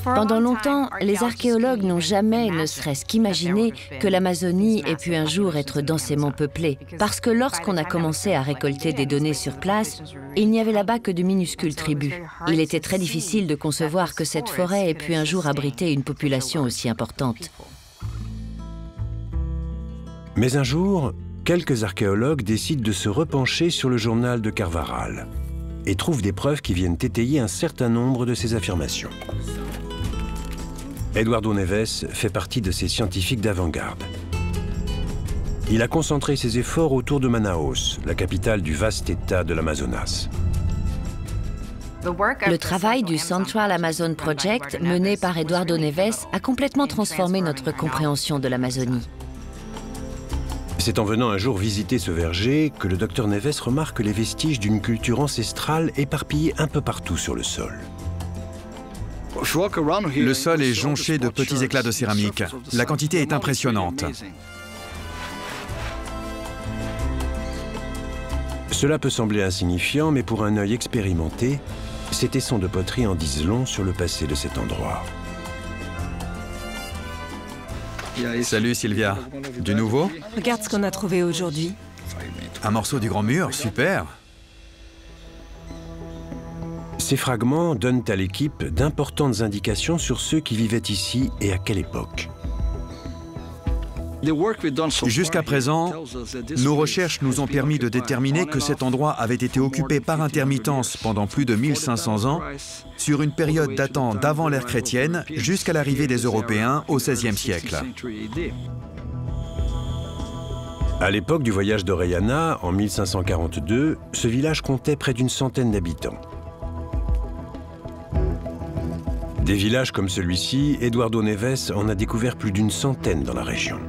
Pendant longtemps, les archéologues n'ont jamais, ne serait-ce qu'imaginé, que l'Amazonie ait pu un jour être densément peuplée. Parce que lorsqu'on a commencé à récolter des données sur place, il n'y avait là-bas que de minuscules tribus. Il était très difficile de concevoir que cette forêt ait pu un jour abriter une population aussi importante. Mais un jour, quelques archéologues décident de se repencher sur le journal de Carvaral et trouvent des preuves qui viennent étayer un certain nombre de ses affirmations. Eduardo Neves fait partie de ces scientifiques d'avant-garde. Il a concentré ses efforts autour de Manaus, la capitale du vaste État de l'Amazonas. Le travail du Central Amazon Project, mené par Eduardo Neves, a complètement transformé notre compréhension de l'Amazonie. C'est en venant un jour visiter ce verger que le docteur Neves remarque les vestiges d'une culture ancestrale éparpillée un peu partout sur le sol. Le sol est jonché de petits éclats de céramique. La quantité est impressionnante. Cela peut sembler insignifiant, mais pour un œil expérimenté, ces tessons de poterie en disent long sur le passé de cet endroit. Salut Sylvia. Du nouveau? Regarde ce qu'on a trouvé aujourd'hui. Un morceau du Grand Mur, super. Ces fragments donnent à l'équipe d'importantes indications sur ceux qui vivaient ici et à quelle époque. Jusqu'à présent, nos recherches nous ont permis de déterminer que cet endroit avait été occupé par intermittence pendant plus de 1500 ans, sur une période datant d'avant l'ère chrétienne jusqu'à l'arrivée des Européens au XVIe siècle. À l'époque du voyage d'Orellana, en 1542, ce village comptait près d'une centaine d'habitants. Des villages comme celui-ci, Eduardo Neves en a découvert plus d'une centaine dans la région.